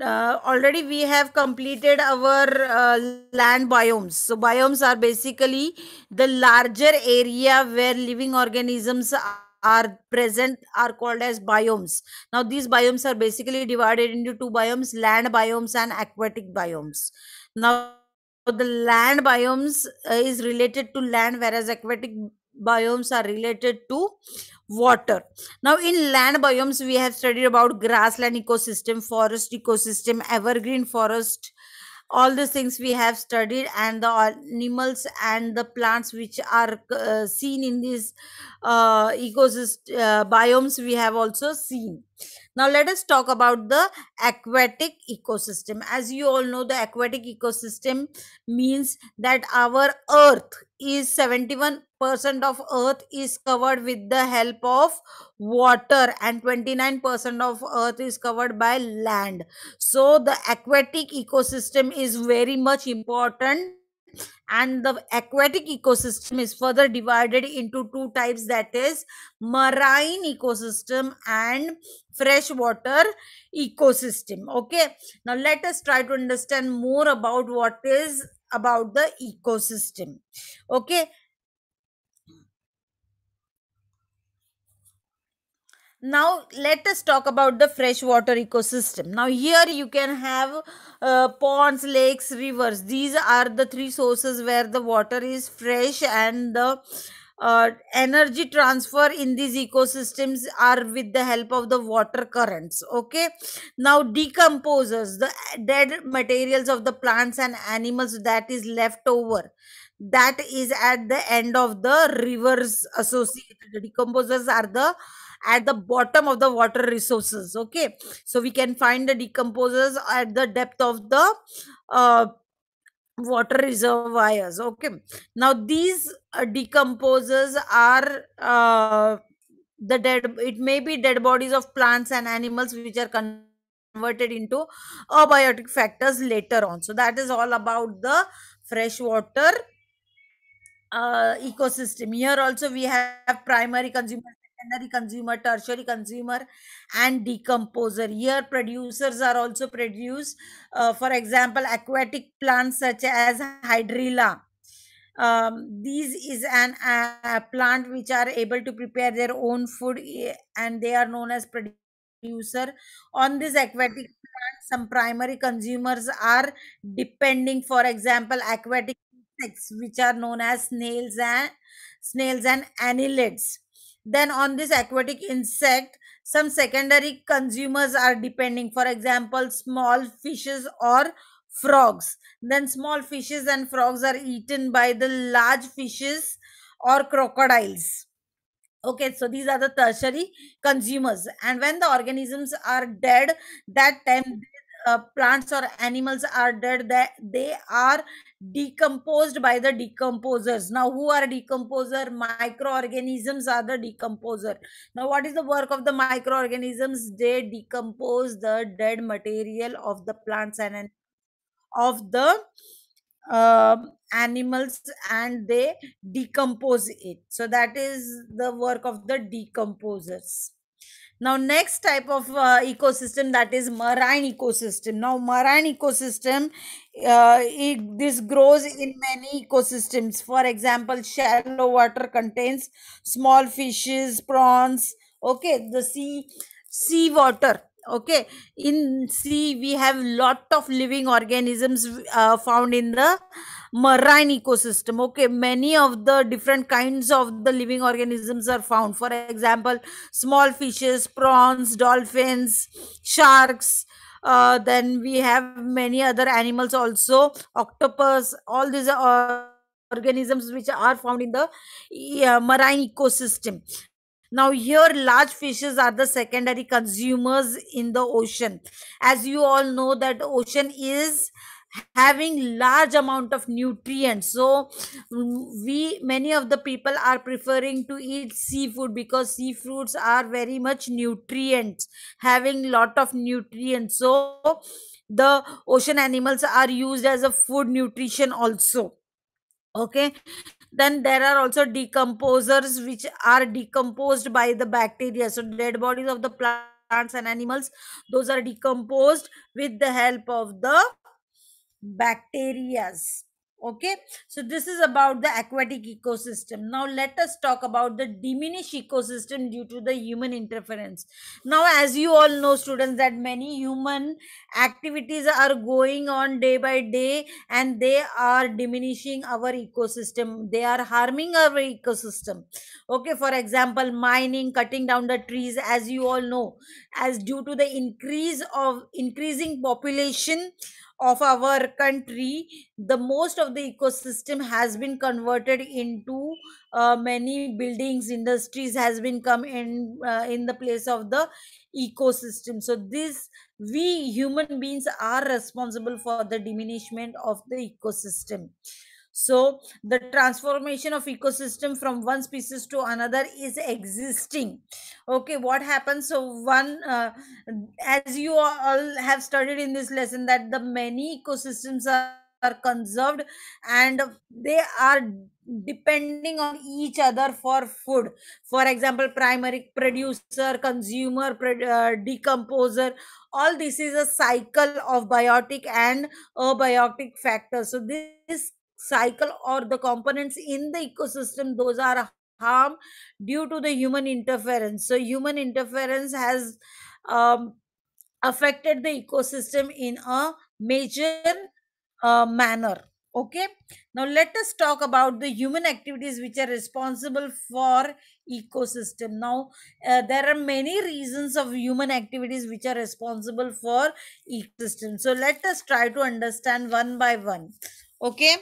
Already we have completed our land biomes. So biomes are basically the larger area where living organisms are present, are called as biomes. Now these biomes are basically divided into two biomes: land biomes and aquatic biomes. Now the land biomes is related to land, whereas aquatic biomes are related to water. Now, in land biomes, we have studied about grassland ecosystem, forest ecosystem, evergreen forest. All these things we have studied, and the animals and the plants which are seen in these ecosystem biomes we have also seen. Now, let us talk about the aquatic ecosystem. As you all know, the aquatic ecosystem means that our earth is 71% of earth is covered with the help of water, and 29% of earth is covered by land. So the aquatic ecosystem is very much important, and the aquatic ecosystem is further divided into two types, that is marine ecosystem and freshwater ecosystem. Okay, now let us try to understand more about what is about the ecosystem. Okay, now let us talk about the freshwater ecosystem. Now here you can have ponds, lakes, rivers. These are the three sources where the water is fresh, and the energy transfer in these ecosystems are with the help of the water currents. Okay, now decomposers, the dead materials of the plants and animals that is left over, that is at the end of the rivers associated. The decomposers are the at the bottom of the water resources. Okay, so we can find the decomposers at the depth of the uh, water reservoirs. Okay, now these decomposers are the dead, it may be dead bodies of plants and animals which are converted into abiotic factors later on. So that is all about the freshwater ecosystem. Here also we have primary consumer, secondary consumer, tertiary consumer, and decomposer. Here producers are also produced. For example, aquatic plants such as hydrilla. These is an plant which are able to prepare their own food, and they are known as producer. On this aquatic plant, some primary consumers are depending. For example, aquatic insects which are known as snails and annelids. Then on this aquatic insect, some secondary consumers are depending. For example, small fishes or frogs. Then small fishes and frogs are eaten by the large fishes or crocodiles. Okay, so these are the tertiary consumers. And when the organisms are dead, that time plants or animals are dead, that they are decomposed by the decomposers. Now, who are decomposer? Microorganisms are the decomposer. Now, what is the work of the microorganisms? They decompose the dead material of the plants and of the animals, and they decompose it. So that is the work of the decomposers. Now next type of ecosystem, that is marine ecosystem. Now marine ecosystem, this grows in many ecosystems. For example, shallow water contains small fishes, prawns. Okay, the sea water. Okay, in sea we have lot of living organisms found in the marine ecosystem. Okay, many of the different kinds of the living organisms are found. For example, small fishes, prawns, dolphins, sharks. Then we have many other animals also, octopus. All these are organisms which are found in the marine ecosystem. Now here large fishes are the secondary consumers in the ocean. As you all know that ocean is having large amount of nutrients. So we many of the people are preferring to eat seafood because seafoods are very much nutrients, having lot of nutrients. So the ocean animals are used as a food nutrition also. Okay, then there are also decomposers which are decomposed by the bacteria. So dead bodies of the plants plants and animals, those are decomposed with the help of the bacterias. Okay, so this is about the aquatic ecosystem. Now let us talk about the diminished ecosystem due to the human interference. Now, as you all know, students, that many human activities are going on day by day, and they are diminishing our ecosystem, they are harming our ecosystem. Okay, for example, mining, cutting down the trees, as you all know, as due to the increasing population of our country, the most of the ecosystem has been converted into many buildings, industries has been come in the place of the ecosystem. So this, we human beings are responsible for the diminishment of the ecosystem. So the transformation of ecosystem from one species to another is existing. Okay, what happens? So one, as you all have studied in this lesson, that the many ecosystems are conserved, and they are depending on each other for food. For example, primary producer, consumer, decomposer, all this is a cycle of biotic and abiotic factors. So this cycle or the components in the ecosystem, those are harm due to the human interference. So human interference has um, affected the ecosystem in a major manner. Okay, now let us talk about the human activities which are responsible for ecosystem. Now, there are many reasons of human activities which are responsible for ecosystem. So let us try to understand one by one. Okay,